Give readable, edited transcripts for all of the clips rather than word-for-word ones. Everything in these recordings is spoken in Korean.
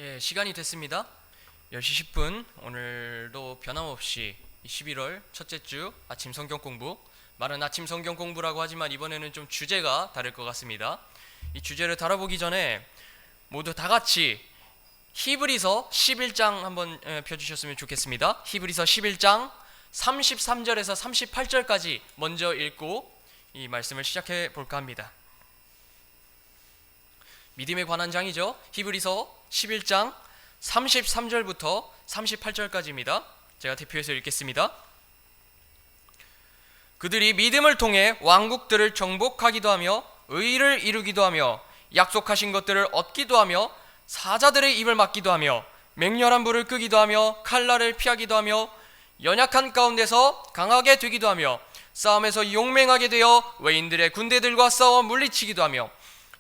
예, 시간이 됐습니다. 10시 10분 오늘도 변함없이 11월 첫째 주 아침 성경 공부, 말은 아침 성경 공부라고 하지만 이번에는 좀 주제가 다를 것 같습니다. 이 주제를 다뤄보기 전에 모두 다 같이 히브리서 11장 한번 펴주셨으면 좋겠습니다. 히브리서 11장 33절에서 38절까지 먼저 읽고 이 말씀을 시작해 볼까 합니다. 믿음에 관한 장이죠. 히브리서 11장 33절부터 38절까지입니다. 제가 대표해서 읽겠습니다. 그들이 믿음을 통해 왕국들을 정복하기도 하며 의를 이루기도 하며 약속하신 것들을 얻기도 하며 사자들의 입을 막기도 하며 맹렬한 불을 끄기도 하며 칼날을 피하기도 하며 연약한 가운데서 강하게 되기도 하며 싸움에서 용맹하게 되어 외인들의 군대들과 싸워 물리치기도 하며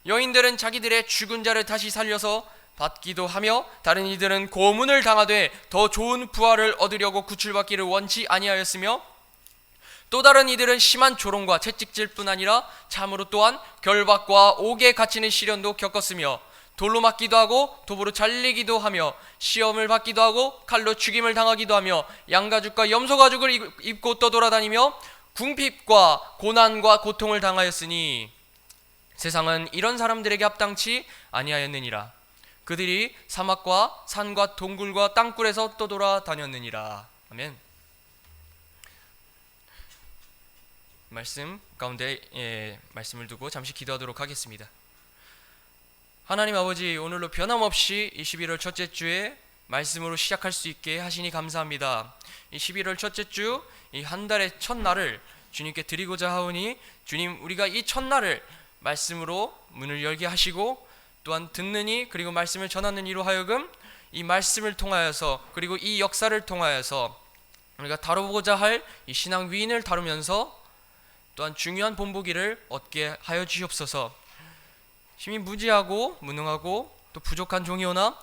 여인들은 자기들의 죽은 자를 다시 살려서 받기도 하며 다른 이들은 고문을 당하되 더 좋은 부활을 얻으려고 구출받기를 원치 아니하였으며 또 다른 이들은 심한 조롱과 채찍질 뿐 아니라 참으로 또한 결박과 옥에 갇히는 시련도 겪었으며 돌로 맞기도 하고 도보로 잘리기도 하며 시험을 받기도 하고 칼로 죽임을 당하기도 하며 양가죽과 염소가죽을 입고 떠돌아다니며 궁핍과 고난과 고통을 당하였으니 세상은 이런 사람들에게 합당치 아니하였느니라. 그들이 사막과 산과 동굴과 땅굴에서 떠돌아다녔느니라. 아멘. 말씀 가운데 말씀을 두고 잠시 기도하도록 하겠습니다. 하나님 아버지, 오늘로 변함없이 이 11월 첫째 주에 말씀으로 시작할 수 있게 하시니 감사합니다. 이 11월 첫째 주 이 한 달의 첫날을 주님께 드리고자 하오니 주님, 우리가 이 첫날을 말씀으로 문을 열게 하시고 또한 듣는 이 그리고 말씀을 전하는 이로 하여금 이 말씀을 통하여서 그리고 이 역사를 통하여서 우리가 다뤄보고자 할 이 신앙 위인을 다루면서 또한 중요한 본보기를 얻게 하여 주시옵소서. 힘이 무지하고 무능하고 또 부족한 종이오나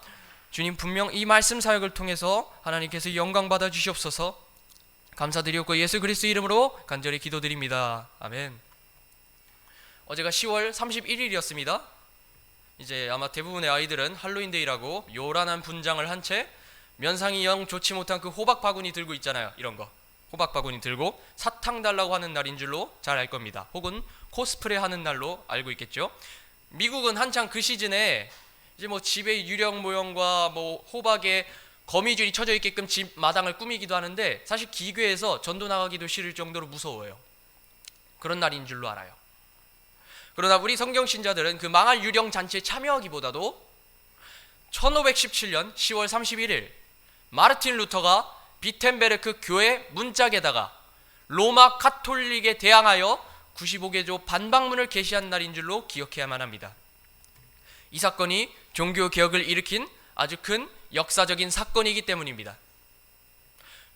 주님, 분명 이 말씀 사역을 통해서 하나님께서 영광 받아 주시옵소서. 감사드리옵고 예수 그리스도 이름으로 간절히 기도드립니다. 아멘. 어제가 10월 31일이었습니다. 이제 아마 대부분의 아이들은 할로윈데이라고 요란한 분장을 한 채 면상이 영 좋지 못한 그 호박 바구니 들고 있잖아요. 이런 거 호박 바구니 들고 사탕 달라고 하는 날인 줄로 잘 알 겁니다. 혹은 코스프레 하는 날로 알고 있겠죠. 미국은 한창 그 시즌에 이제 뭐 집의 유령 모형과 뭐 호박에 거미줄이 쳐져 있게끔 집 마당을 꾸미기도 하는데 사실 기괴해서 전도 나가기도 싫을 정도로 무서워요. 그런 날인 줄로 알아요. 그러나 우리 성경신자들은 그 망할 유령 잔치에 참여하기보다도 1517년 10월 31일 마르틴 루터가 비텐베르크 교회 문짝에다가 로마 카톨릭에 대항하여 95개조 반박문을 게시한 날인 줄로 기억해야만 합니다. 이 사건이 종교개혁을 일으킨 아주 큰 역사적인 사건이기 때문입니다.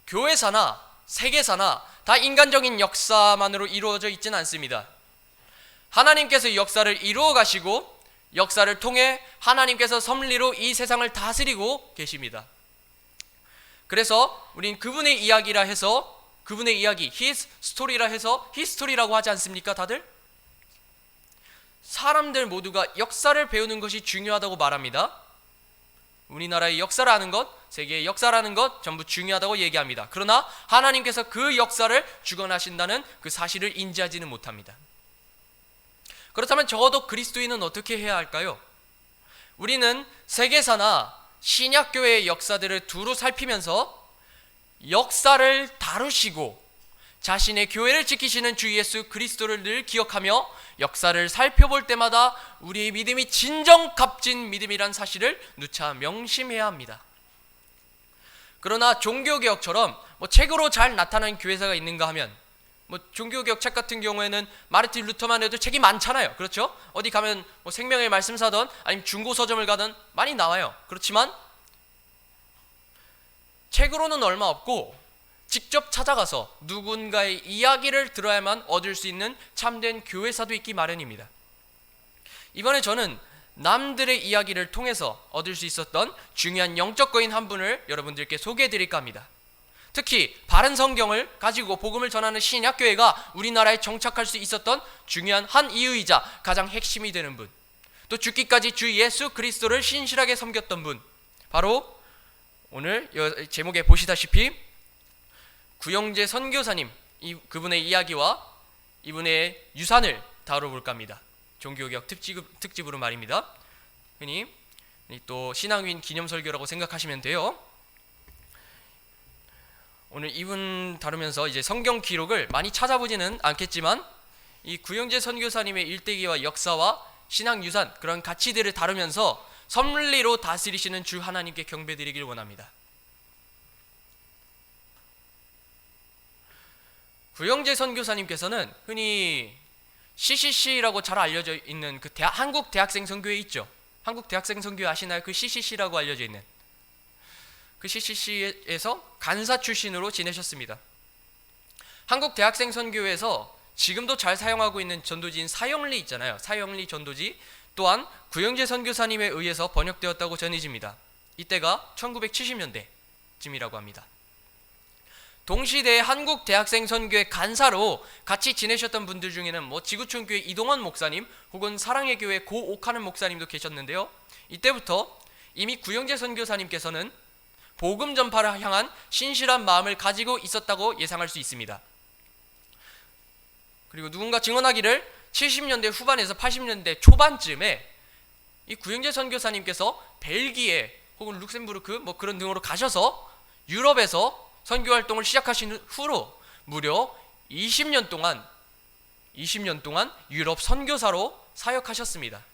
교회사나 세계사나 다 인간적인 역사만으로 이루어져 있지는 않습니다. 하나님께서 역사를 이루어 가시고 역사를 통해 하나님께서 섭리로 이 세상을 다스리고 계십니다. 그래서 우린 그분의 이야기라 해서 그분의 이야기, His story라 해서 히스토리라고 하지 않습니까? 다들? 사람들 모두가 역사를 배우는 것이 중요하다고 말합니다. 우리나라의 역사를 아는 것, 세계의 역사를 아는 것 전부 중요하다고 얘기합니다. 그러나 하나님께서 그 역사를 주관하신다는 그 사실을 인지하지는 못합니다. 그렇다면 적어도 그리스도인은 어떻게 해야 할까요? 우리는 세계사나 신약교회의 역사들을 두루 살피면서 역사를 다루시고 자신의 교회를 지키시는 주 예수 그리스도를 늘 기억하며 역사를 살펴볼 때마다 우리의 믿음이 진정 값진 믿음이란 사실을 누차 명심해야 합니다. 그러나 종교개혁처럼 뭐 책으로 잘 나타난 교회사가 있는가 하면 뭐 종교개혁 책 같은 경우에는 마르틴 루터만 해도 책이 많잖아요. 그렇죠? 어디 가면 뭐 생명의 말씀 사던 아니면 중고 서점을 가든 많이 나와요. 그렇지만 책으로는 얼마 없고 직접 찾아가서 누군가의 이야기를 들어야만 얻을 수 있는 참된 교회사도 있기 마련입니다. 이번에 저는 남들의 이야기를 통해서 얻을 수 있었던 중요한 영적 거인 한 분을 여러분들께 소개해 드릴까 합니다. 특히 바른 성경을 가지고 복음을 전하는 신약교회가 우리나라에 정착할 수 있었던 중요한 한 이유이자 가장 핵심이 되는 분, 또 죽기까지 주 예수 그리스도를 신실하게 섬겼던 분, 바로 오늘 제목에 보시다시피 구영재 선교사님 그분의 이야기와 이분의 유산을 다뤄볼까 합니다. 종교개혁 특집으로 말입니다. 흔히 또 신앙윈 기념설교라고 생각하시면 돼요. 오늘 이분 다루면서 이제 성경 기록을 많이 찾아보지는 않겠지만 이 구영재 선교사님의 일대기와 역사와 신앙 유산 그런 가치들을 다루면서 섭리로 다스리시는 주 하나님께 경배드리길 원합니다. 구영재 선교사님께서는 흔히 CCC라고 잘 알려져 있는 그 한국 대학생 선교회 있죠. 한국 대학생 선교회 아시나요? 그 CCC라고 알려져 있는 그 CCC에서 간사 출신으로 지내셨습니다. 한국 대학생 선교회에서 지금도 잘 사용하고 있는 전도지인 사형리 있잖아요. 사형리 전도지 또한 구영재 선교사님에 의해서 번역되었다고 전해집니다. 이때가 1970년대쯤이라고 합니다. 동시대에 한국 대학생 선교회 간사로 같이 지내셨던 분들 중에는 지구촌교회 이동원 목사님 혹은 사랑의 교회 고옥하는 목사님도 계셨는데요. 이때부터 이미 구영재 선교사님께서는 복음 전파를 향한 신실한 마음을 가지고 있었다고 예상할 수 있습니다. 그리고 누군가 증언하기를 70년대 후반에서 80년대 초반쯤에 이 구영재 선교사님께서 벨기에 혹은 룩셈부르크 그런 등으로 가셔서 유럽에서 선교 활동을 시작하신 후로 무려 20년 동안 유럽 선교사로 사역하셨습니다.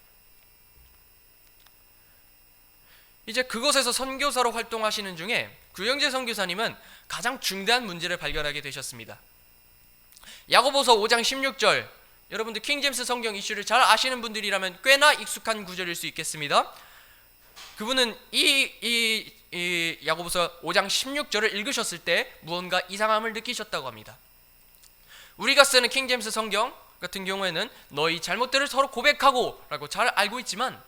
이제 그곳에서 선교사로 활동하시는 중에 구영재 선교사님은 가장 중대한 문제를 발견하게 되셨습니다. 야고보서 5장 16절, 여러분들 킹제임스 성경 이슈를 잘 아시는 분들이라면 꽤나 익숙한 구절일 수 있겠습니다. 그분은 이 야고보서 5장 16절을 읽으셨을 때 무언가 이상함을 느끼셨다고 합니다. 우리가 쓰는 킹제임스 성경 같은 경우에는 너희 잘못들을 서로 고백하고 라고 잘 알고 있지만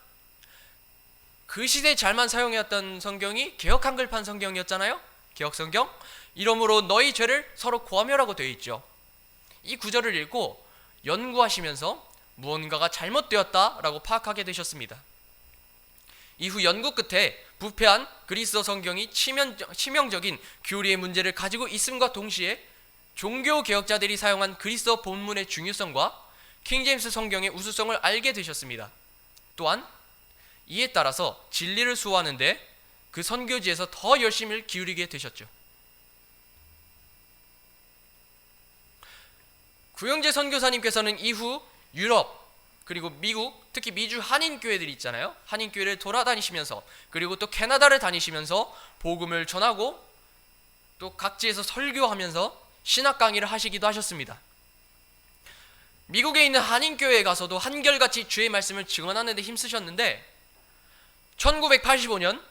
그 시대에 잘만 사용해왔던 성경이 개역 한글판 성경이었잖아요. 개역 성경. 이러므로 너희 죄를 서로 고하며라고 되어 있죠. 이 구절을 읽고 연구하시면서 무언가가 잘못되었다라고 파악하게 되셨습니다. 이후 연구 끝에 부패한 그리스어 성경이 치명적인 교리의 문제를 가지고 있음과 동시에 종교 개혁자들이 사용한 그리스어 본문의 중요성과 킹제임스 성경의 우수성을 알게 되셨습니다. 또한 이에 따라서 진리를 수호하는데 그 선교지에서 더 열심히 기울이게 되셨죠. 구영재 선교사님께서는 이후 유럽 그리고 미국, 특히 미주 한인교회들이 있잖아요. 한인교회를 돌아다니시면서 그리고 또 캐나다를 다니시면서 복음을 전하고 또 각지에서 설교하면서 신학 강의를 하시기도 하셨습니다. 미국에 있는 한인교회에 가서도 한결같이 주의 말씀을 증언하는 데 힘쓰셨는데 1985년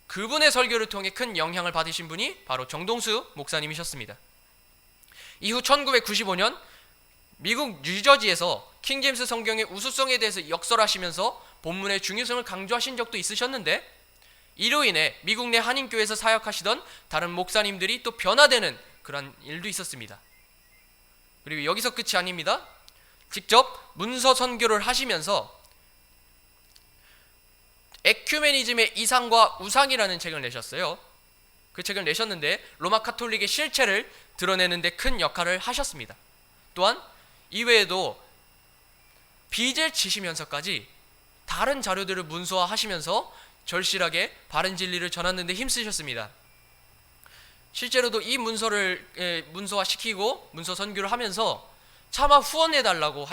그분의 설교를 통해 큰 영향을 받으신 분이 바로 정동수 목사님이셨습니다. 이후 1995년 미국 뉴저지에서 킹제임스 성경의 우수성에 대해서 역설하시면서 본문의 중요성을 강조하신 적도 있으셨는데 이로 인해 미국 내 한인교회에서 사역하시던 다른 목사님들이 또 변화되는 그런 일도 있었습니다. 그리고 여기서 끝이 아닙니다. 직접 문서 선교를 하시면서 에큐메니즘의 이상과 우상이라는 책을 내셨어요. 그 책을 내셨는데 로마 카톨릭의 실체를 드러내는 데 큰 역할을 하셨습니다. 또한 이외에도 빚을 지시면서까지 다른 자료들을 문서화하시면서 절실하게 바른 진리를 전하는 데 힘쓰셨습니다. 실제로도 이 문서를 문서화시키고 문서 선교를 하면서 차마 후원해달라고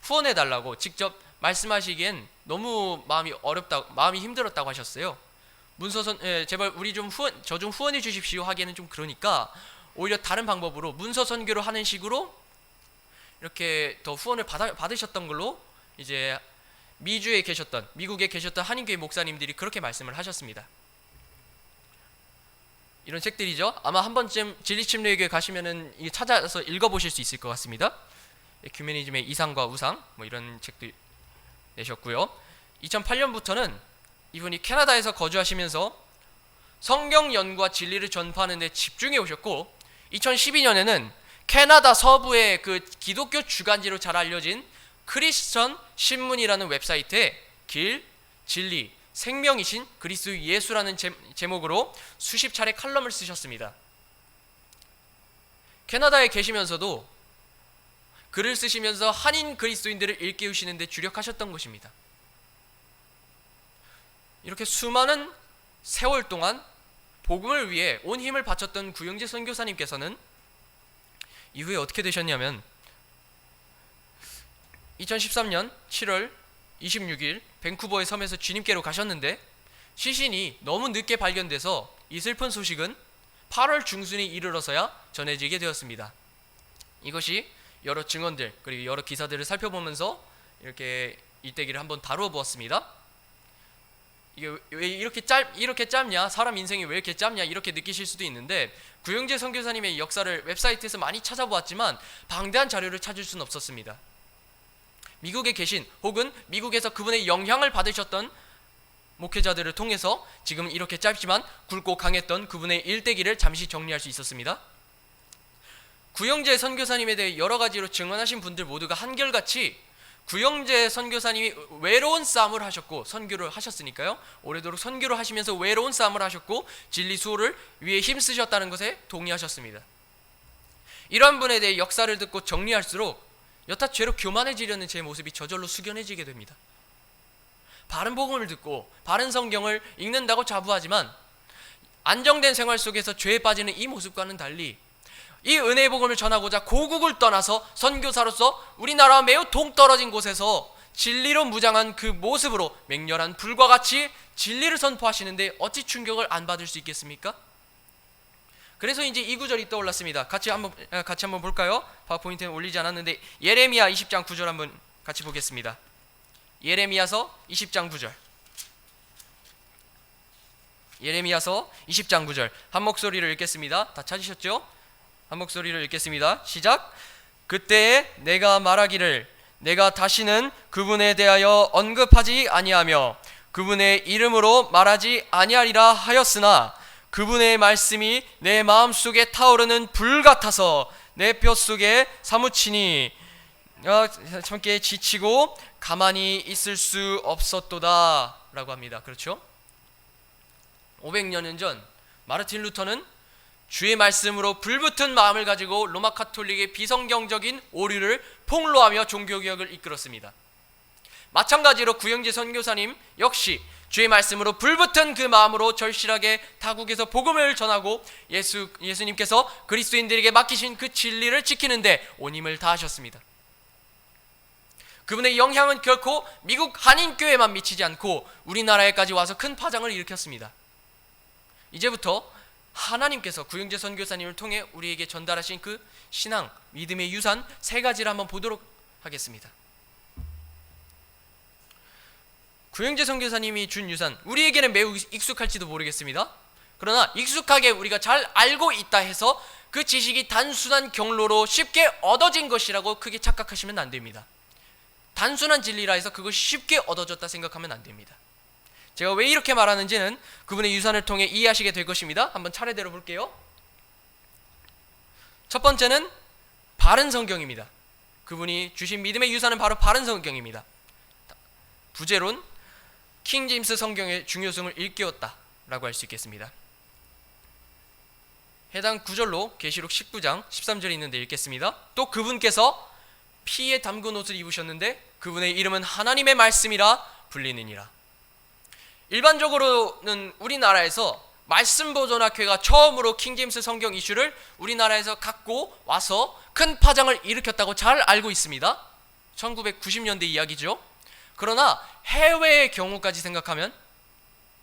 후원해달라고 직접 말씀하시기엔 너무 마음이 힘들었다고 하셨어요. 제발 우리 저 좀 후원해 주십시오 하기에는 좀 그러니까 오히려 다른 방법으로 문서 선교를 하는 식으로 이렇게 더 후원을 받으셨던 걸로 이제 미국에 계셨던 한인교회 목사님들이 그렇게 말씀을 하셨습니다. 이런 책들이죠. 아마 한 번쯤 진리침례교회 가시면은 찾아서 읽어보실 수 있을 것 같습니다. 에큐메니즘의 이상과 우상 이런 책도 내셨고요. 2008년부터는 이분이 캐나다에서 거주하시면서 성경 연구와 진리를 전파하는 데 집중해 오셨고 2012년에는 캐나다 서부의 그 기독교 주간지로 잘 알려진 크리스천 신문이라는 웹사이트에 길, 진리, 생명이신 그리스도 예수라는 제목으로 수십 차례 칼럼을 쓰셨습니다. 캐나다에 계시면서도 글을 쓰시면서 한인 그리스도인들을 일깨우시는 데 주력하셨던 것입니다. 이렇게 수많은 세월 동안 복음을 위해 온 힘을 바쳤던 구영재 선교사님께서는 이후에 어떻게 되셨냐면 2013년 7월 26일 밴쿠버의 섬에서 주님께로 가셨는데 시신이 너무 늦게 발견돼서 이 슬픈 소식은 8월 중순에 이르러서야 전해지게 되었습니다. 이것이 여러 증언들 그리고 여러 기사들을 살펴보면서 이렇게 일대기를 한번 다루어 보았습니다. 이게 왜 이렇게 짧냐, 사람 인생이 왜 이렇게 짧냐 이렇게 느끼실 수도 있는데 구영재 선교사님의 역사를 웹사이트에서 많이 찾아보았지만 방대한 자료를 찾을 수는 없었습니다. 미국에 계신 혹은 미국에서 그분의 영향을 받으셨던 목회자들을 통해서 지금 이렇게 짧지만 굵고 강했던 그분의 일대기를 잠시 정리할 수 있었습니다. 구영재 선교사님에 대해 여러 가지로 증언하신 분들 모두가 한결같이 구영재 선교사님이 외로운 싸움을 하셨고 선교를 하셨으니까요. 오래도록 선교를 하시면서 외로운 싸움을 하셨고 진리 수호를 위해 힘쓰셨다는 것에 동의하셨습니다. 이러한 분에 대해 역사를 듣고 정리할수록 여타 죄로 교만해지려는 제 모습이 저절로 숙연해지게 됩니다. 바른 복음을 듣고 바른 성경을 읽는다고 자부하지만 안정된 생활 속에서 죄에 빠지는 이 모습과는 달리 이 은혜의 복음을 전하고자 고국을 떠나서 선교사로서 우리나라와 매우 동떨어진 곳에서 진리로 무장한 그 모습으로 맹렬한 불과 같이 진리를 선포하시는데 어찌 충격을 안 받을 수 있겠습니까? 그래서 이제 이 구절이 떠올랐습니다. 같이 한번 볼까요? 파워포인트는 올리지 않았는데 예레미야 20장 9절 한번 같이 보겠습니다. 예레미야서 20장 9절. 예레미야서 20장 9절 한 목소리를 읽겠습니다. 다 찾으셨죠? 한 목소리를 읽겠습니다. 시작. 그때에 내가 말하기를 내가 다시는 그분에 대하여 언급하지 아니하며 그분의 이름으로 말하지 아니하리라 하였으나 그분의 말씀이 내 마음속에 타오르는 불 같아서 내 뼛속에 사무치니 참게 지치고 가만히 있을 수 없었도다 라고 합니다. 그렇죠? 500년 전 마르틴 루터는 주의 말씀으로 불붙은 마음을 가지고 로마 카톨릭의 비성경적인 오류를 폭로하며 종교개혁을 이끌었습니다. 마찬가지로 구영재 선교사님 역시 주의 말씀으로 불붙은 그 마음으로 절실하게 타국에서 복음을 전하고 예수님께서 그리스도인들에게 맡기신 그 진리를 지키는데 온 힘을 다하셨습니다. 그분의 영향은 결코 미국 한인교회만 미치지 않고 우리나라에까지 와서 큰 파장을 일으켰습니다. 이제부터 하나님께서 구영재 선교사님을 통해 우리에게 전달하신 그 신앙, 믿음의 유산 세 가지를 한번 보도록 하겠습니다. 구영재 선교사님이 준 유산, 우리에게는 매우 익숙할지도 모르겠습니다. 그러나 익숙하게 우리가 잘 알고 있다 해서 그 지식이 단순한 경로로 쉽게 얻어진 것이라고 크게 착각하시면 안 됩니다. 단순한 진리라 해서 그것이 쉽게 얻어졌다 생각하면 안 됩니다. 제가 왜 이렇게 말하는지는 그분의 유산을 통해 이해하시게 될 것입니다. 한번 차례대로 볼게요. 첫 번째는 바른 성경입니다. 그분이 주신 믿음의 유산은 바로 바른 성경입니다. 부제론 킹제임스 성경의 중요성을 일깨웠다 라고 할 수 있겠습니다. 해당 구절로 계시록 19장 13절에 있는데 읽겠습니다. 또 그분께서 피에 담근 옷을 입으셨는데 그분의 이름은 하나님의 말씀이라 불리느니라. 일반적으로는 우리나라에서 말씀보존학회가 처음으로 킹제임스 성경 이슈를 우리나라에서 갖고 와서 큰 파장을 일으켰다고 잘 알고 있습니다. 1990년대 이야기죠. 그러나 해외의 경우까지 생각하면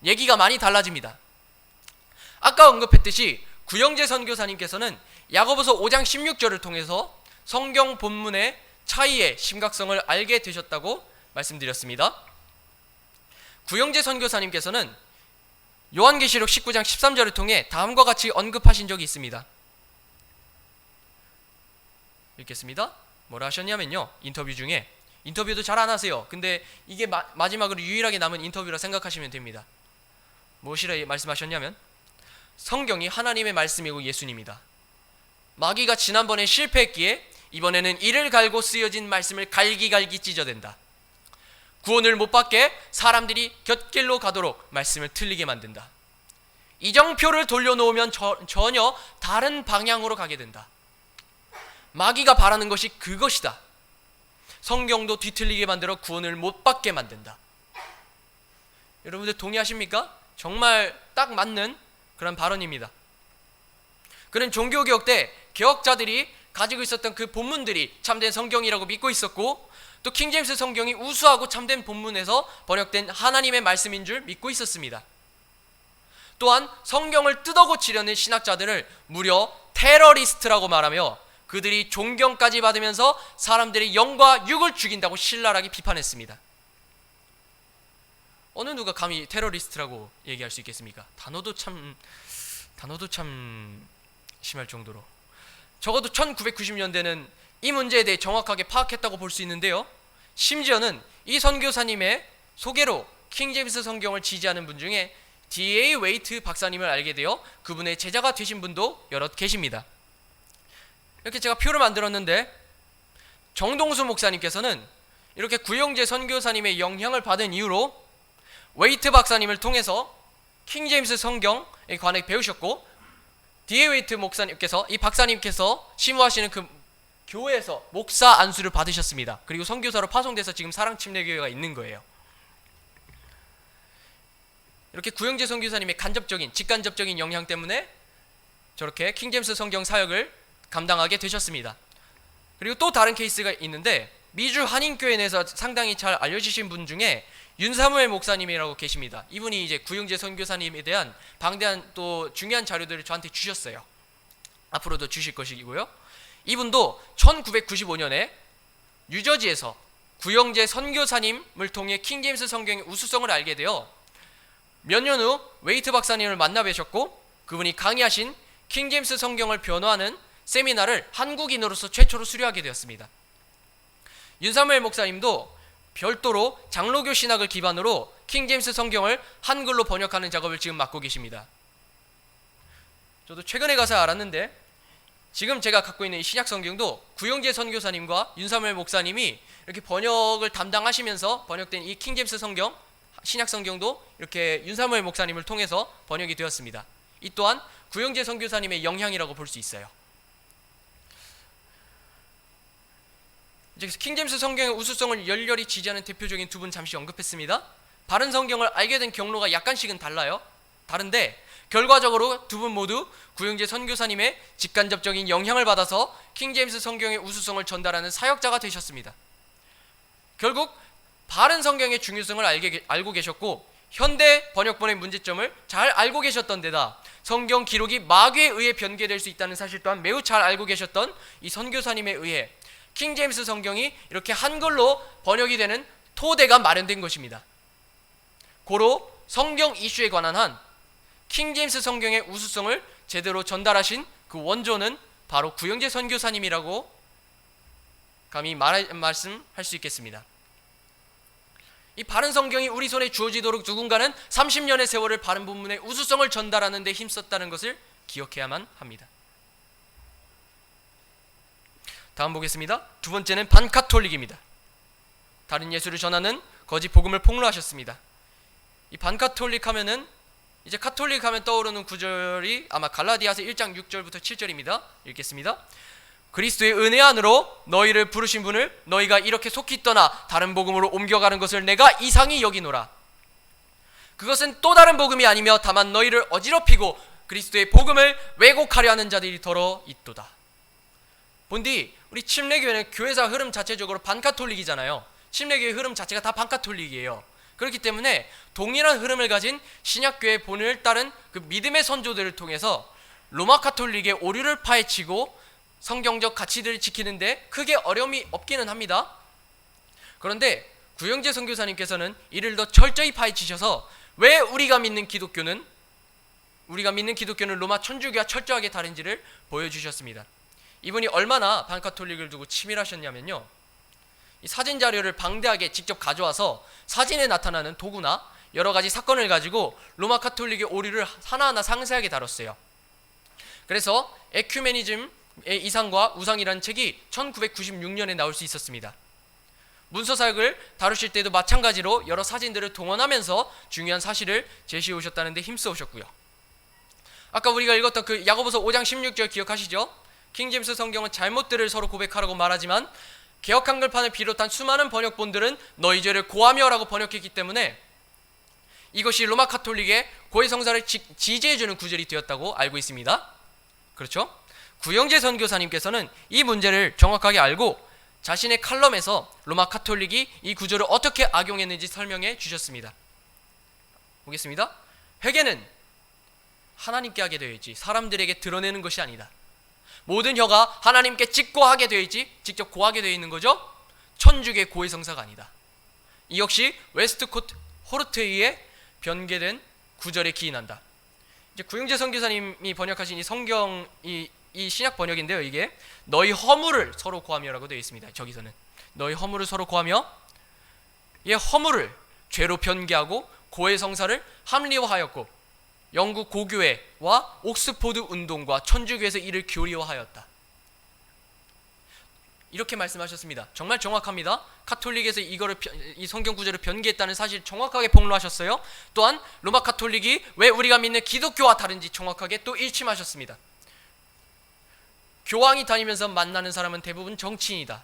얘기가 많이 달라집니다. 아까 언급했듯이 구영재 선교사님께서는 야고보서 5장 16절을 통해서 성경 본문의 차이의 심각성을 알게 되셨다고 말씀드렸습니다. 구영재 선교사님께서는 요한계시록 19장 13절을 통해 다음과 같이 언급하신 적이 있습니다. 읽겠습니다. 뭐라 하셨냐면요, 인터뷰 중에, 인터뷰도 잘 안 하세요. 근데 이게 마지막으로 유일하게 남은 인터뷰라 생각하시면 됩니다. 무엇이라 말씀하셨냐면, 성경이 하나님의 말씀이고 예수님이다. 마귀가 지난번에 실패했기에 이번에는 이를 갈고 쓰여진 말씀을 갈기갈기 찢어댄다. 구원을 못 받게 사람들이 곁길로 가도록 말씀을 틀리게 만든다. 이정표를 돌려놓으면 전혀 다른 방향으로 가게 된다. 마귀가 바라는 것이 그것이다. 성경도 뒤틀리게 만들어 구원을 못 받게 만든다. 여러분들 동의하십니까? 정말 딱 맞는 그런 발언입니다. 그는 종교개혁 때 개혁자들이 가지고 있었던 그 본문들이 참된 성경이라고 믿고 있었고, 또 킹제임스 성경이 우수하고 참된 본문에서 번역된 하나님의 말씀인 줄 믿고 있었습니다. 또한 성경을 뜯어고치려는 신학자들을 무려 테러리스트라고 말하며 그들이 존경까지 받으면서 사람들의 영과 육을 죽인다고 신랄하게 비판했습니다. 어느 누가 감히 테러리스트라고 얘기할 수 있겠습니까? 단어도 참 심할 정도로. 적어도 1990년대는 이 문제에 대해 정확하게 파악했다고 볼 수 있는데요, 심지어는 이 선교사님의 소개로 킹제임스 성경을 지지하는 분 중에 D.A. 웨이트 박사님을 알게 되어 그분의 제자가 되신 분도 여럿 계십니다. 이렇게 제가 표를 만들었는데, 정동수 목사님께서는 이렇게 구영재 선교사님의 영향을 받은 이유로 웨이트 박사님을 통해서 킹제임스 성경에 관해 배우셨고, D.A. 웨이트 목사님께서, 이 박사님께서 심우하시는 그 교회에서 목사 안수를 받으셨습니다. 그리고 선교사로 파송돼서 지금 사랑침례교회가 있는 거예요. 이렇게 구영재 선교사님의 직간접적인 영향 때문에 저렇게 킹제임스 성경 사역을 감당하게 되셨습니다. 그리고 또 다른 케이스가 있는데, 미주 한인교회 내에서 상당히 잘 알려지신 분 중에 윤사무엘 목사님이라고 계십니다. 이분이 이제 구영재 선교사님에 대한 방대한 또 중요한 자료들을 저한테 주셨어요. 앞으로도 주실 것이고요. 이분도 1995년에 뉴저지에서 구영재 선교사님을 통해 킹제임스 성경의 우수성을 알게 되어 몇 년 후 웨이트 박사님을 만나 뵈셨고, 그분이 강의하신 킹제임스 성경을 변호하는 세미나를 한국인으로서 최초로 수료하게 되었습니다. 윤사무엘 목사님도 별도로 장로교 신학을 기반으로 킹제임스 성경을 한글로 번역하는 작업을 지금 맡고 계십니다. 저도 최근에 가서 알았는데, 지금 제가 갖고 있는 이 신약 성경도 구영재 선교사님과 윤사무엘 목사님이 이렇게 번역을 담당하시면서 번역된 이 킹제임스 성경, 신약 성경도 이렇게 윤사무엘 목사님을 통해서 번역이 되었습니다. 이 또한 구영재 선교사님의 영향이라고 볼 수 있어요. 이제 킹제임스 성경의 우수성을 열렬히 지지하는 대표적인 두 분 잠시 언급했습니다. 바른 성경을 알게 된 경로가 약간씩은 다른데 결과적으로 두 분 모두 구영재 선교사님의 직간접적인 영향을 받아서 킹제임스 성경의 우수성을 전달하는 사역자가 되셨습니다. 결국 바른 성경의 중요성을 알고 계셨고, 현대 번역본의 문제점을 잘 알고 계셨던 데다 성경 기록이 마귀에 의해 변개될 수 있다는 사실 또한 매우 잘 알고 계셨던 이 선교사님에 의해 킹제임스 성경이 이렇게 한글로 번역이 되는 토대가 마련된 것입니다. 고로 성경 이슈에 관한 한 킹제임스 성경의 우수성을 제대로 전달하신 그 원조는 바로 구영재 선교사님이라고 감히 말씀할 수 있겠습니다. 이 바른 성경이 우리 손에 주어지도록 누군가는 30년의 세월을 바른 본문의 우수성을 전달하는 데 힘썼다는 것을 기억해야만 합니다. 다음 보겠습니다. 두 번째는 반카톨릭입니다. 다른 예수를 전하는 거짓 복음을 폭로하셨습니다. 이 반카톨릭 하면은, 이제 카톨릭 하면 떠오르는 구절이 아마 갈라디아서 1장 6절부터 7절입니다. 읽겠습니다. 그리스도의 은혜 안으로 너희를 부르신 분을 너희가 이렇게 속히 떠나 다른 복음으로 옮겨가는 것을 내가 이상히 여기노라. 그것은 또 다른 복음이 아니며 다만 너희를 어지럽히고 그리스도의 복음을 왜곡하려 하는 자들이 더러 있도다. 본디 우리 침례교회는 교회사 흐름 자체적으로 반카톨릭이잖아요. 침례교회 흐름 자체가 다 반카톨릭이에요. 그렇기 때문에 동일한 흐름을 가진 신약교회의 본을 따른 그 믿음의 선조들을 통해서 로마 카톨릭의 오류를 파헤치고 성경적 가치들을 지키는데 크게 어려움이 없기는 합니다. 그런데 구영재 선교사님께서는 이를 더 철저히 파헤치셔서 왜 우리가 믿는 기독교는 로마 천주교와 철저하게 다른지를 보여주셨습니다. 이분이 얼마나 반카톨릭을 두고 치밀하셨냐면요, 이 사진 자료를 방대하게 직접 가져와서 사진에 나타나는 도구나 여러 가지 사건을 가지고 로마 카톨릭의 오류를 하나하나 상세하게 다뤘어요. 그래서 에큐메니즘의 이상과 우상이라는 책이 1996년에 나올 수 있었습니다. 문서 사역을 다루실 때도 마찬가지로 여러 사진들을 동원하면서 중요한 사실을 제시해 오셨다는 데 힘써 오셨고요. 아까 우리가 읽었던 그 야고보서 5장 16절 기억하시죠? 킹제임스 성경은 잘못들을 서로 고백하라고 말하지만 개역 한글판을 비롯한 수많은 번역본들은 너희 죄를 고하며 라고 번역했기 때문에 이것이 로마 카톨릭의 고해 성사를 지지해주는 구절이 되었다고 알고 있습니다. 그렇죠? 구영재 선교사님께서는 이 문제를 정확하게 알고 자신의 칼럼에서 로마 카톨릭이 이 구절을 어떻게 악용했는지 설명해 주셨습니다. 보겠습니다. 회개는 하나님께 하게 되어 있지 사람들에게 드러내는 것이 아니다. 모든 혀가 하나님께 직고하게 되어 있지 직접 고하게 되어 있는 거죠. 천주교의 고해 성사가 아니다. 이 역시 웨스트코트 호르트의 변개된 구절에 기인한다. 이제 구영재 선교사님이 번역하신 이 성경 이 신약 번역인데요. 이게 너희 허물을 서로 고하며라고 되어 있습니다. 저기서는 너희 허물을 서로 고하며 이 허물을 죄로 변개하고 고해 성사를 합리화하였고 영국 고교회와 옥스포드 운동과 천주교에서 이를 교리화하였다. 이렇게 말씀하셨습니다. 정말 정확합니다. 카톨릭에서 이 성경 구절을 변개했다는 사실 정확하게 폭로하셨어요. 또한 로마 카톨릭이 왜 우리가 믿는 기독교와 다른지 정확하게 또 일침하셨습니다. 교황이 다니면서 만나는 사람은 대부분 정치인이다.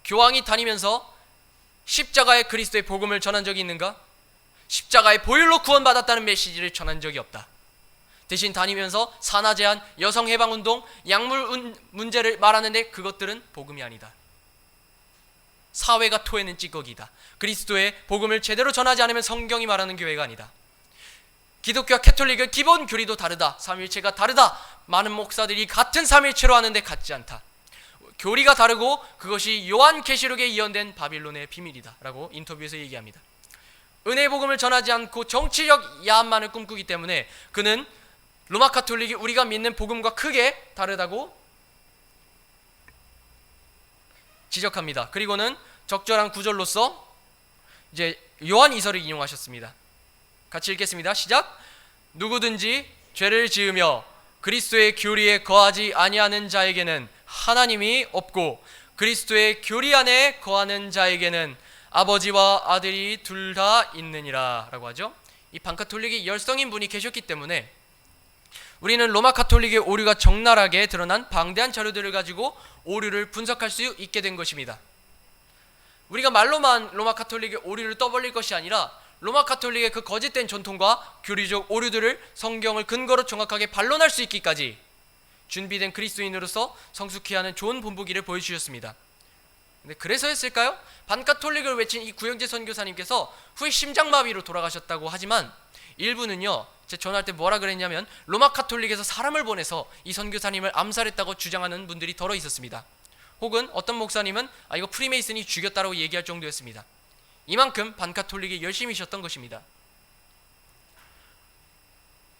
교황이 다니면서 십자가의 그리스도의 복음을 전한 적이 있는가? 십자가의 보혈로 구원받았다는 메시지를 전한 적이 없다. 대신 다니면서 산화 제한, 여성 해방 운동, 약물 문제를 말하는데 그것들은 복음이 아니다. 사회가 토해낸 찌꺼기다. 그리스도의 복음을 제대로 전하지 않으면 성경이 말하는 교회가 아니다. 기독교와 캐톨릭은 기본 교리도 다르다. 삼위일체가 다르다. 많은 목사들이 같은 삼위일체로 하는데 같지 않다. 교리가 다르고 그것이 요한계시록에 이언된 바빌론의 비밀이다 라고 인터뷰에서 얘기합니다. 은혜의 복음을 전하지 않고 정치적 야합만을 꿈꾸기 때문에 그는 로마 카톨릭이 우리가 믿는 복음과 크게 다르다고 지적합니다. 그리고는 적절한 구절로서 이제 요한 이서를 인용하셨습니다. 같이 읽겠습니다. 시작. 누구든지 죄를 지으며 그리스도의 교리에 거하지 아니하는 자에게는 하나님이 없고 그리스도의 교리 안에 거하는 자에게는 아버지와 아들이 둘 다 있느니라 라고 하죠. 이 반카톨릭이 열성인 분이 계셨기 때문에 우리는 로마 카톨릭의 오류가 적나라하게 드러난 방대한 자료들을 가지고 오류를 분석할 수 있게 된 것입니다. 우리가 말로만 로마 카톨릭의 오류를 떠벌릴 것이 아니라 로마 카톨릭의 그 거짓된 전통과 교리적 오류들을 성경을 근거로 정확하게 반론할 수 있기까지 준비된 그리스도인으로서 성숙히 하는 좋은 본보기를 보여주셨습니다. 근데 그래서였을까요? 반카톨릭을 외친 이 구영재 선교사님께서 후에 심장마비로 돌아가셨다고 하지만 일부는요, 제 전화할 때 뭐라 그랬냐면 로마 카톨릭에서 사람을 보내서 이 선교사님을 암살했다고 주장하는 분들이 더러 있었습니다. 혹은 어떤 목사님은 이거 프리메이슨이 죽였다고 얘기할 정도였습니다. 이만큼 반카톨릭이 열심히셨던 것입니다.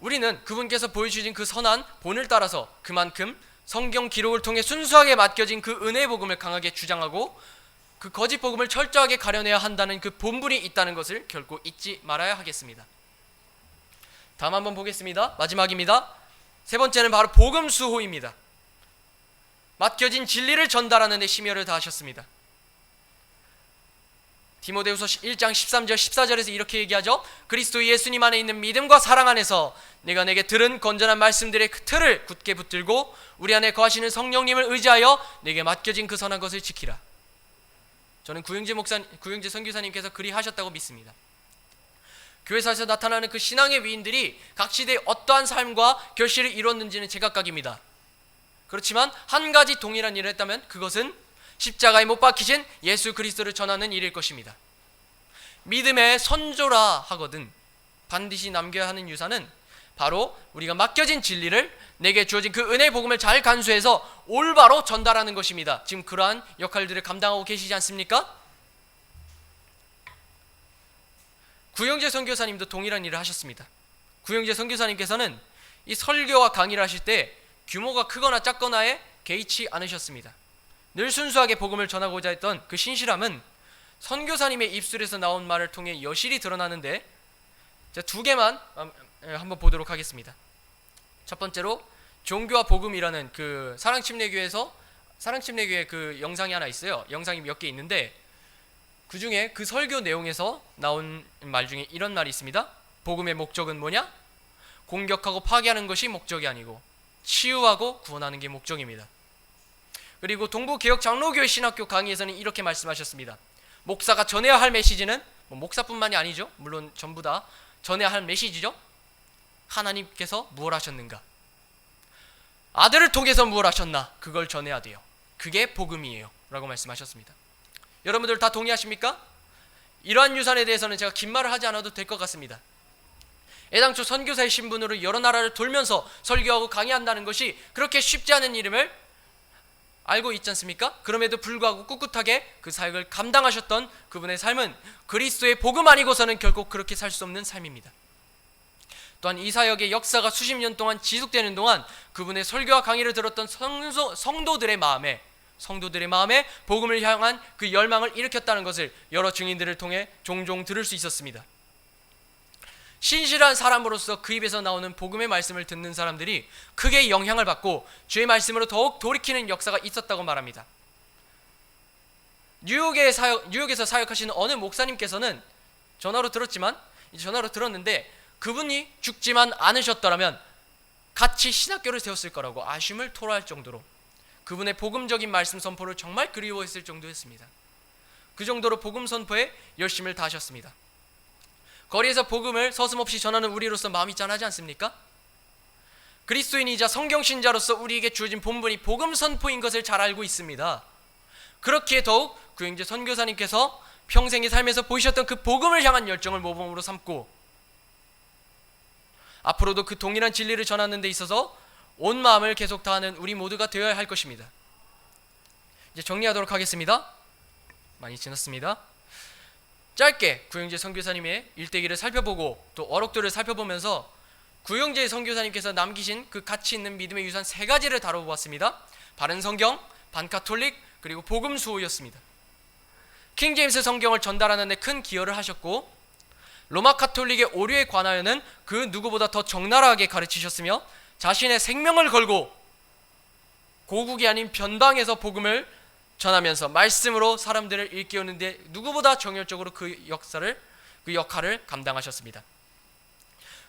우리는 그분께서 보여주신 그 선한 본을 따라서 그만큼 성경 기록을 통해 순수하게 맡겨진 그 은혜의 복음을 강하게 주장하고 그 거짓 복음을 철저하게 가려내야 한다는 그 본분이 있다는 것을 결코 잊지 말아야 하겠습니다. 다음 한번 보겠습니다. 마지막입니다. 세 번째는 바로 복음 수호입니다. 맡겨진 진리를 전달하는 데 심혈을 다하셨습니다. 디모데후서 1장 13절 14절에서 이렇게 얘기하죠. 그리스도 예수님 안에 있는 믿음과 사랑 안에서 내가 내게 들은 건전한 말씀들의 그 틀을 굳게 붙들고 우리 안에 거하시는 성령님을 의지하여 내게 맡겨진 그 선한 것을 지키라. 저는 구영재 선교사님께서 그리 하셨다고 믿습니다. 교회사에서 나타나는 그 신앙의 위인들이 각 시대에 어떠한 삶과 결실을 이뤘는지는 제각각입니다. 그렇지만 한 가지 동일한 일을 했다면 그것은 십자가에 못 박히신 예수 그리스도를 전하는 일일 것입니다. 믿음의 선조라 하거든 반드시 남겨야 하는 유산은 바로 우리가 맡겨진 진리를 내게 주어진 그 은혜의 복음을 잘 간수해서 올바로 전달하는 것입니다. 지금 그러한 역할들을 감당하고 계시지 않습니까? 구영재 선교사님도 동일한 일을 하셨습니다. 구영재 선교사님께서는 이 설교와 강의를 하실 때 규모가 크거나 작거나에 개의치 않으셨습니다. 늘 순수하게 복음을 전하고자 했던 그 신실함은 선교사님의 입술에서 나온 말을 통해 여실히 드러나는데 두 개만 한번 보도록 하겠습니다. 첫 번째로 종교와 복음이라는 그 사랑침례교회 그 영상이 하나 있어요. 영상이 몇 개 있는데 그 중에 그 설교 내용에서 나온 말 중에 이런 말이 있습니다. 복음의 목적은 뭐냐? 공격하고 파괴하는 것이 목적이 아니고 치유하고 구원하는 게 목적입니다. 그리고 동부개혁장로교회 신학교 강의에서는 이렇게 말씀하셨습니다. 목사가 전해야 할 메시지는 목사뿐만이 아니죠. 물론 전부 다 전해야 할 메시지죠. 하나님께서 무엇 하셨는가? 아들을 통해서 무엇 하셨나? 그걸 전해야 돼요. 그게 복음이에요 라고 말씀하셨습니다. 여러분들 다 동의하십니까? 이러한 유산에 대해서는 제가 긴 말을 하지 않아도 될 것 같습니다. 애당초 선교사의 신분으로 여러 나라를 돌면서 설교하고 강의한다는 것이 그렇게 쉽지 않은 일임을 알고 있지 않습니까? 그럼에도 불구하고 꿋꿋하게 그 사역을 감당하셨던 그분의 삶은 그리스도의 복음 아니고서는 결코 그렇게 살 수 없는 삶입니다. 또한 이 사역의 역사가 수십 년 동안 지속되는 동안 그분의 설교와 강의를 들었던 성도들의 마음에 복음을 향한 그 열망을 일으켰다는 것을 여러 증인들을 통해 종종 들을 수 있었습니다. 신실한 사람으로서 그 입에서 나오는 복음의 말씀을 듣는 사람들이 크게 영향을 받고 주의 말씀으로 더욱 돌이키는 역사가 있었다고 말합니다. 뉴욕에서 사역하시는 어느 목사님께서는 전화로 들었는데 그분이 죽지만 않으셨더라면 같이 신학교를 세웠을 거라고 아쉬움을 토로할 정도로 그분의 복음적인 말씀 선포를 정말 그리워했을 정도였습니다. 그 정도로 복음 선포에 열심을 다하셨습니다. 거리에서 복음을 서슴없이 전하는 우리로서 마음이 짠하지 않습니까? 그리스도인이자 성경신자로서 우리에게 주어진 본분이 복음 선포인 것을 잘 알고 있습니다. 그렇기에 더욱 구영재 선교사님께서 평생의 삶에서 보이셨던 그 복음을 향한 열정을 모범으로 삼고 앞으로도 그 동일한 진리를 전하는 데 있어서 온 마음을 계속 다하는 우리 모두가 되어야 할 것입니다. 이제 정리하도록 하겠습니다. 많이 지났습니다. 짧게 구영재 선교사님의 일대기를 살펴보고 또 어록들을 살펴보면서 구영재 선교사님께서 남기신 그 가치 있는 믿음의 유산 세 가지를 다뤄보았습니다. 바른 성경, 반카톨릭, 그리고 복음 수호였습니다. 킹제임스 성경을 전달하는 데 큰 기여를 하셨고 로마 카톨릭의 오류에 관하여는 그 누구보다 더 적나라하게 가르치셨으며 자신의 생명을 걸고 고국이 아닌 변방에서 복음을 전하면서 말씀으로 사람들을 일깨우는데 누구보다 정열적으로 그 역할을 감당하셨습니다.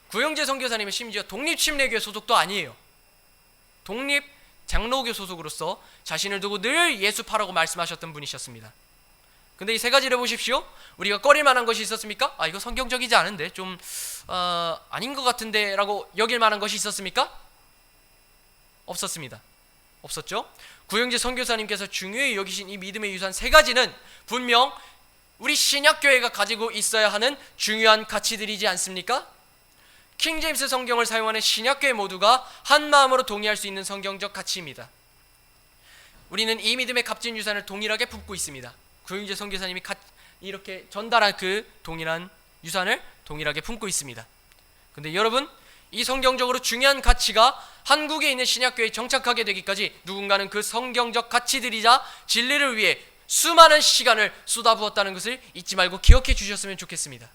구영재 선교사님은 심지어 독립침례교회 소속도 아니에요. 독립장로교 소속으로서 자신을 두고 늘 예수파라고 말씀하셨던 분이셨습니다. 근데 이 세 가지를 보십시오. 우리가 꺼릴 만한 것이 있었습니까? 이거 성경적이지 않은데 좀 아닌 것 같은데 라고 여길 만한 것이 있었습니까? 없었습니다. 없었죠? 구영재 선교사님께서 중요히 여기신 이 믿음의 유산 세 가지는 분명 우리 신약교회가 가지고 있어야 하는 중요한 가치들이지 않습니까? 킹제임스 성경을 사용하는 신약교회 모두가 한 마음으로 동의할 수 있는 성경적 가치입니다. 우리는 이 믿음의 값진 유산을 동일하게 품고 있습니다. 구영재 선교사님이 이렇게 전달한 그 동일한 유산을 동일하게 품고 있습니다. 근데 여러분, 이 성경적으로 중요한 가치가 한국에 있는 신약교회에 정착하게 되기까지 누군가는 그 성경적 가치들이자 진리를 위해 수많은 시간을 쏟아부었다는 것을 잊지 말고 기억해 주셨으면 좋겠습니다.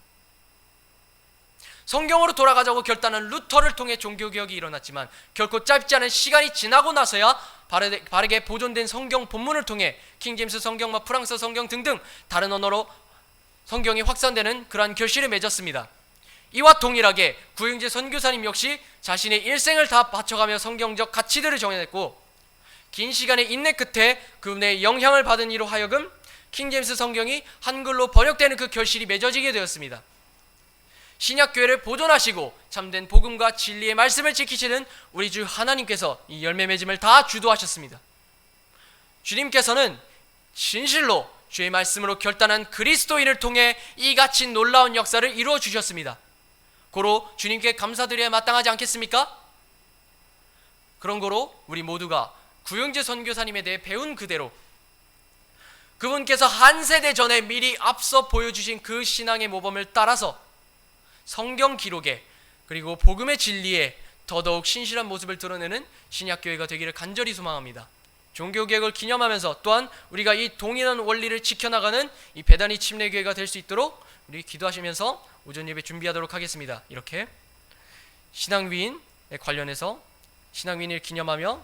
성경으로 돌아가자고 결단한 루터를 통해 종교개혁이 일어났지만 결코 짧지 않은 시간이 지나고 나서야 바르게 보존된 성경 본문을 통해 킹제임스 성경, 프랑스 성경 등등 다른 언어로 성경이 확산되는 그러한 결실을 맺었습니다. 이와 동일하게 구영재 선교사님 역시 자신의 일생을 다 바쳐가며 성경적 가치들을 정해냈고 긴 시간의 인내 끝에 그분의 영향을 받은 이로 하여금 킹제임스 성경이 한글로 번역되는 그 결실이 맺어지게 되었습니다. 신약교회를 보존하시고 참된 복음과 진리의 말씀을 지키시는 우리 주 하나님께서 이 열매 맺음을 다 주도하셨습니다. 주님께서는 진실로 주의 말씀으로 결단한 그리스도인을 통해 이같이 놀라운 역사를 이루어 주셨습니다. 고로 주님께 감사드려야 마땅하지 않겠습니까? 그런 거로 우리 모두가 구영재 선교사님에 대해 배운 그대로 그분께서 한 세대 전에 미리 앞서 보여주신 그 신앙의 모범을 따라서 성경 기록에 그리고 복음의 진리에 더더욱 신실한 모습을 드러내는 신약교회가 되기를 간절히 소망합니다. 종교개혁을 기념하면서 또한 우리가 이 동일한 원리를 지켜나가는 이 배단위 침례교회가 될 수 있도록 우리 기도하시면서 오전 예배 준비하도록 하겠습니다. 이렇게 신앙위인에 관련해서 신앙위인을 기념하며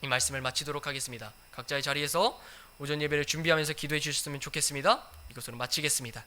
이 말씀을 마치도록 하겠습니다. 각자의 자리에서 오전 예배를 준비하면서 기도해 주셨으면 좋겠습니다. 이것으로 마치겠습니다.